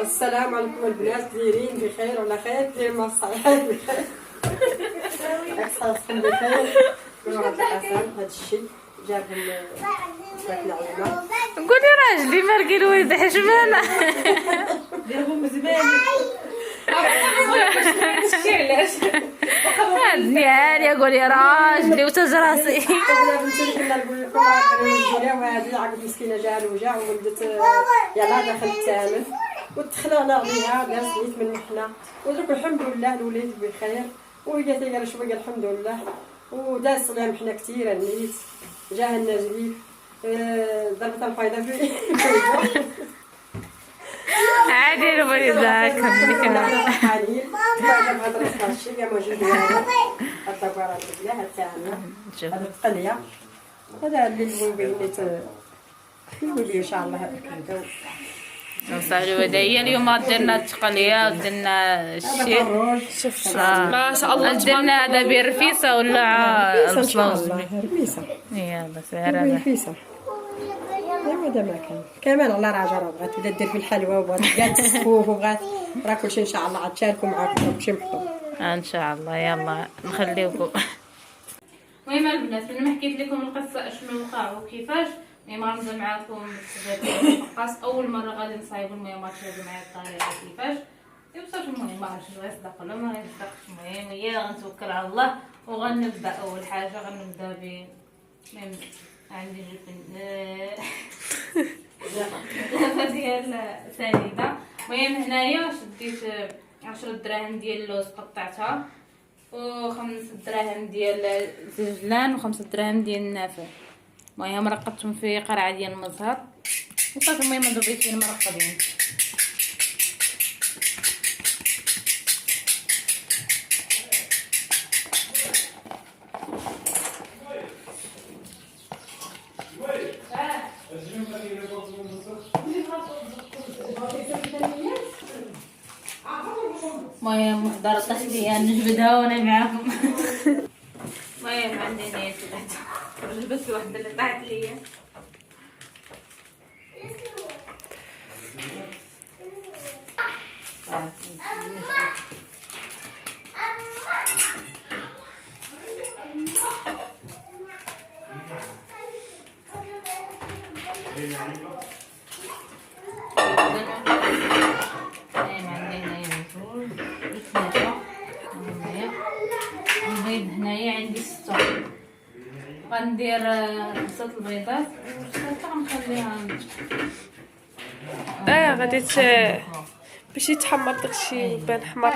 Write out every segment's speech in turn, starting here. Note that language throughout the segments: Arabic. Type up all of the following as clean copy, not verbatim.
السلام عليكم البنات، دايرين بخير وعلى خير؟ دايرين مع الصحيحات بخير. صحتكم بخير؟ كلوا هاد الحسن هاد الشيء جابهم بنات العلماء. قولي راجلي مرقي الولد حشمانه ديرهم زبالة. علاش قولي راجلي وتجراسي. انا بنتي كنا نقول لكم راه نزوليها وهذه عقد مسكينه جاها الوجع وولدت يلاه داخل الثامن وتخلعنا عليها دازت نيت من حنا ودرك الحمد لله الوليد بخير وهي تيقرا شويه الحمد لله ودازنا حنا كثير نيت جاها النزيف ضربت الفايده في عادي نبغي ذاك حاليا بعد هذا الشيء يا موجود هذا الدبارة بالله الثانية هذا القلية هذا اللي بغيت نقول ان شاء الله هذا الكلام نصاحبي ودايا اليوم درنا التقليه ودرنا الشيء شوف ما شاء الله درنا هذا بالرفيسه ولا البصلاوز رميسه يلا سير هذا رميسه هذا ما كان كمان الله راجع راه بغات تبدا دير في الحلوى وبغات تبدا تسفوف وبغات راه كلشي ان شاء الله عاد تشاركوا معاكم باش نحطوا ان شاء الله. يلا نخليوكم. المهم البنات من ما حكيت لكم القصه اشنو وقع وكيفاش المهم غنبدا معاكم بالفقاس. اول مره غادي نصايب المهم تشوفوا معايا الطريقه كيفاش يوصل. المهم ما عرفتش واش يصدق ولا ما يصدقش. المهم هي غنتوكل على الله وغنبدا. اول حاجه غنبدا ب المهم عندي جبن ديال سنيده. المهم هنايا شديت 10 دراهم ديال اللوز قطعتها و5 دراهم ديال الزجلان و5 دراهم ديال النافع. المهم رقدتهم في قرعه ديال المزهر وصافي. المهم ضربيتهم مرقدين. المهم محضر التحليه نجبدها وانا معاكم. المهم عندي نيت جبت واحده اللي طاحت ليا. البيض هنايا عندي 6 غندير 6 البيضات وصافي غنخليها غادي باش يتحمر داكشي ويبان حمر.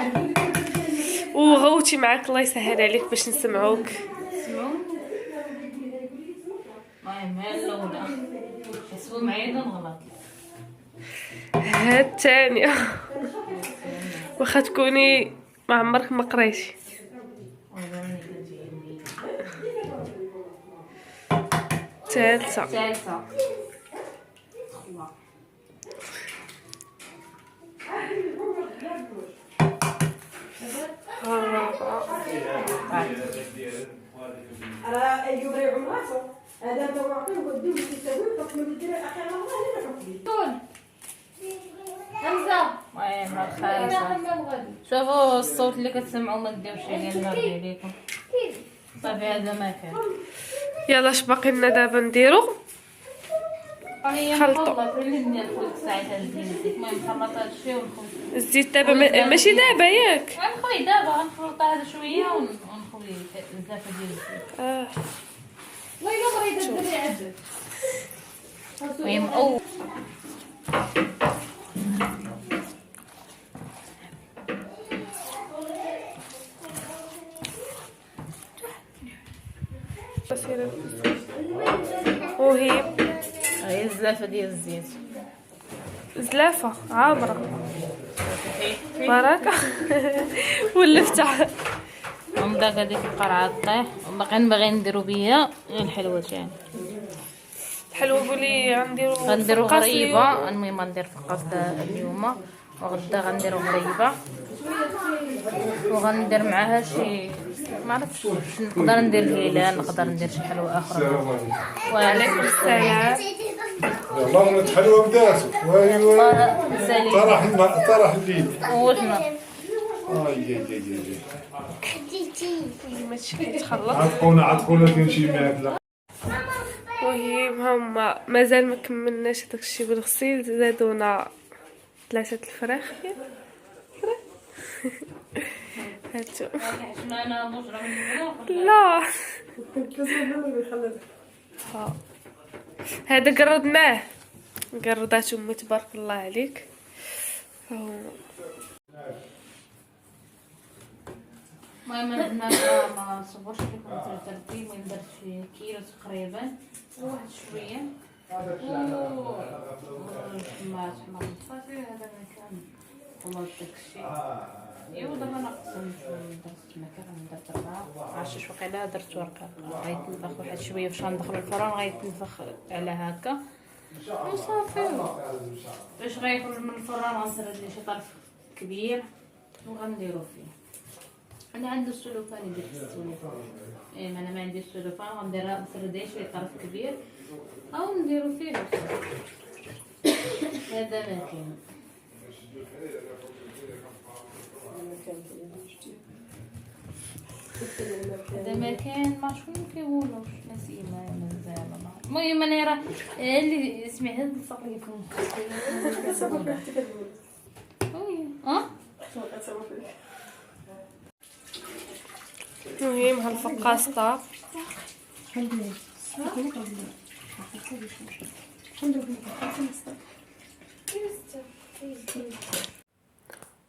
وغوتي معاك الله يسهل عليك باش نسمعوك. سمعوا. المهم هي الاولى حسبوا معايا نغلط. ها الثانيه واخا تكوني ما عمرك ما قريتي. ثالثه راه ايوب راه عمراتو هذا انت واعطيه وديه تسوي فكما دير اخر الله لا تقبلي همزه. المهم الخايسه شوفوا الصوت اللي كتسمعوا ما ديروش عليه نرضي عليكم. صافي هذا ما كان. يلا اش باقي لنا دابا نديرو خلطوا. المهم خلط هذا الشيء ونخلط الزيت دابا ماشي دابا ياك غنخوي دابا غنخلط هذا شويه ونخوي الزافه ديال الزيت. والله الا بغيت ديري عدد المهم او وهي هي الزلافه ديال الزيت زلافه عامره بركه ولا فتح. ونبدا هذيك القرعه طيح وباقي نديرو بيها الحلوه تاعي. الحلوه قولي غنديرو غريبه. المهم غندير فقاس اليوم وغدا غنديرو غريبه وغندير معاها شي ما عرفتش نقدر ندير هلال نقدر ندير شي حلوه اخرى. وعليكم السلام. والله حلوة بداسك وايوا طرح الليل وشنا ماشي كيتخلط. عطقونا كنمشي معاك. المهم هما مازال ما كملناش داكشي بالغسيل، زادونا 3 الفراخ. هاتو لا هذا قردناه، قردات امي تبارك الله عليك. المهم انا ما صبرش لكم ترتيب، المهم درت شي كيلو تقريبا وواحد شويه ما الفاصل هذا مكان والله داكشي. ايوا دابا نقسم درت المكرونه، درت 4 عشرة وقيله، درت ورقه غيتنفخ واحد شويه باش غندخل الفران غيتنفخ على هكا وصافي. باش غيخرج من الفران غنسرد ليه شي طرف كبير وغنديرو فيه. انا عندي السلوفان يدير في السلوفان، انا ما عندي السلوفان غنديرها نسردها شي طرف كبير او نديرو فيه هذا ما كاين. هذا ما كاين ما شكون كيقولوا نسيمه مازال. المهم انا راه اللي سمعت هذا الصوت اللي المهم هالفقاس طاب.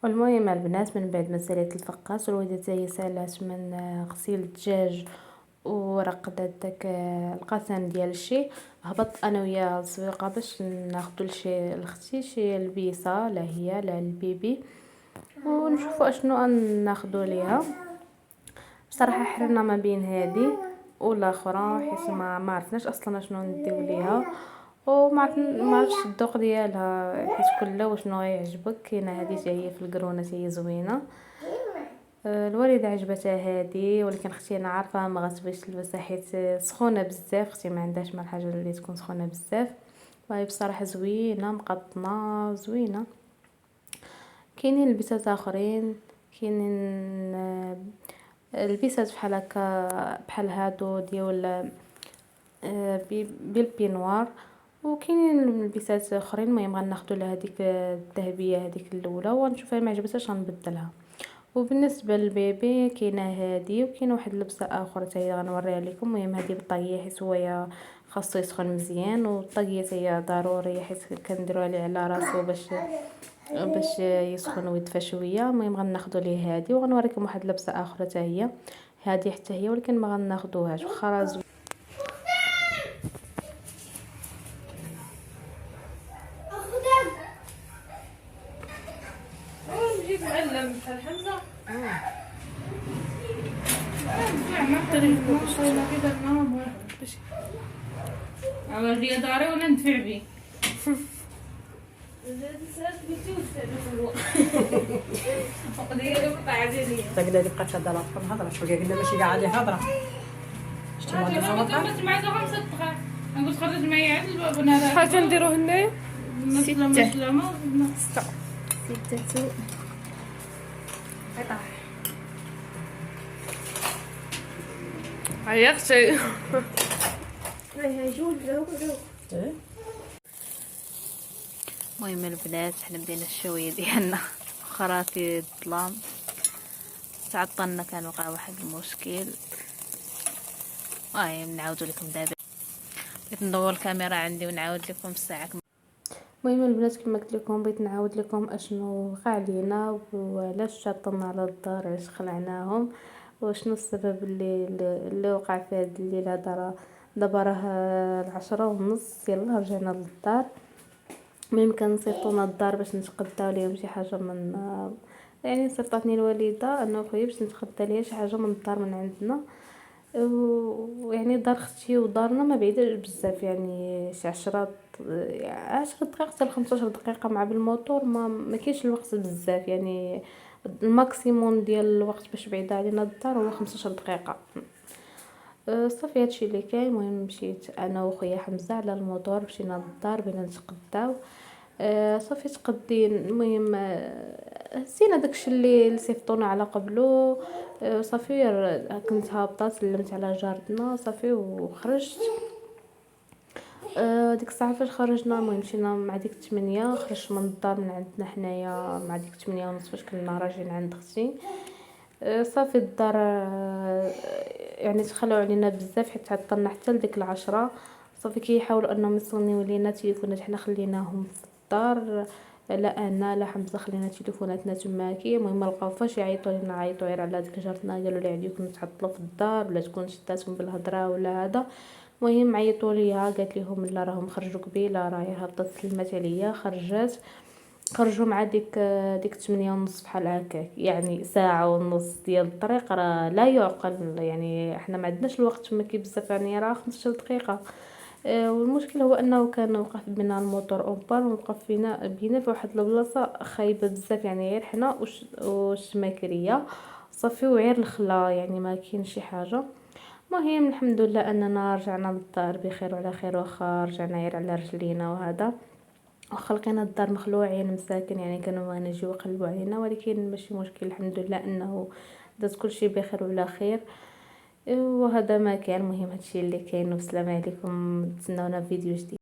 والمهم البنات من بعد ما ساليت الفقاس والوالده هي سالات من غسيل الدجاج ورقدت داك القسم ديال الشي، هبط انا ويا الزويقه باش ناخذ لشي لختي شي لبيسه لا هي لا البيبي ونشوفوا اشنو ناخذوا ليها. بصراحه حرنا ما بين هذه والاخرى حيت ما عرفناش اصلا شنو نديو ليها وما عرفتش الذوق ديالها حيت كل وشنو غيعجبك. كاينه هذه هي في القرونه هي زوينه، الوالده عجبتها هذه، ولكن اختي انا عارفه ما غتبغيش تلبسها حيت سخونه بزاف. اختي ما عندهاش مع الحاجه اللي تكون سخونه بزاف، وهي بصراحه زوينه مقطنه زوينه. كاينين البسات اخرين، كاينين البسات بحال هكا بحال هادو ديال بالبينوار، وكاينين البسات اخرين. المهم غناخذوا لها هذيك الذهبيه هذيك الاولى ونشوفها ما عجبتهاش غنبدلها. وبالنسبه للبيبي كاينه هذه وكاين واحد اللبسه اخرى حتى هي غنوريها لكم. المهم هذه بالطاقيه حيت هو خاصو يسخن مزيان، والطاقيه هي ضروريه حيت كنديروها ليه على راسو باش يسخن ويدفى شويه. المهم غناخذوا ليه هذه وغنوريكم واحد اللبسه اخرى حتى هي هذه حتى هي، ولكن ما غناخذوهاش واخا راه جيت معلم بحال حمزه عمل لي داري ولا ندفع بيه تقدر تبقى تهضر في الهضره شو قلنا ماشي كاع عليه هضره. شتي ما كنت معك 5 دقائق نقول خرج معايا عاد الباب انا شحال تنديرو هنايا؟ 6 هيا اختي المهم البنات حنا بدينا الشويه ديالنا اخرى في الظلام، تعطلنا كان وقع واحد المشكل. نعاودوا لكم دابا، بغيت ندور الكاميرا عندي ونعاود لكم الساعه. المهم البنات كما قلت لكم بغيت نعاود لكم اشنو وقع لينا وعلاش عطلنا على الدار، علاش خلعناهم وشنو السبب اللي وقع في هذه الليله. دابا راه 10:30 يلا رجعنا للدار. المهم كنصيفطونا الدار باش نتقداو ليهم شي حاجه من يعني صيفطاتني الوالده انه خويا باش نتقدى ليها شي حاجه من الدار من عندنا. ويعني دار اختي ودارنا ما بعيدة بزاف، يعني شي 10 دقائق حتى 15 دقيقه مع بالموتور. ما كاينش الوقت بزاف، يعني الماكسيموم ديال الوقت باش بعيده علينا الدار هو 15 دقيقه. صافي هادشي اللي كاين. المهم مشيت انا وخويا حمزه على الموطور، مشينا للدار بينا نتغداو. صافي تقدين. المهم نسينا داكشي اللي صيفطونا على قبلو. صافي كنت هابطه سلمت على جارتنا صافي وخرجت. ديك الساعه فاش خرجنا المهم مشينا مع ديك 8 خرجت من الدار من عندنا حنايا مع ديك 8:30 فاش كنا راجعين عند اختي. صافي الدار يعني تخلوا علينا بزاف حيت عطلنا حتى لديك 10. صافي كيحاولوا انهم يصونيو لينا تليفونات حنا خليناهم في الدار، لا انا لا حمزه خلينا تليفوناتنا تماكي. المهم لقاو فاش يعيطوا لينا عيطوا غير على ديك جارتنا قالوا لي عليكم تعطلوا في الدار ولا تكون شداتهم بالهضره ولا هذا. المهم عيطوا ليها قالت لهم لا راهم خرجوا قبيله راهي هبطت سلمات عليا خرجت. خرجوا مع ديك 8:30 بحال هكاك، يعني ساعه ونص ديال الطريق راه لا يعقل. يعني احنا ما عندناش الوقت تماكي بزاف، يعني راه 15 دقيقه. والمشكل هو انه كان وقف بنا الموتور اونبان ووقف بينا في واحد البلاصه خايبه بزاف، يعني غير حنا والشماكريه صافي وغير الخلا، يعني ما كاين شي حاجه. المهم الحمد لله اننا رجعنا للدار بخير وعلى خير، واخا رجعنا غير على رجلينا وهذا، واخا لقينا الدار مخلوعين مساكن يعني كانوا ما نجيو يقلبوا علينا، ولكن ماشي مشكل الحمد لله انه داز كلشي بخير وعلى خير. وهذا ما كان. المهم هادشي اللي كاين، والسلام عليكم، تسناونا في فيديو جديد.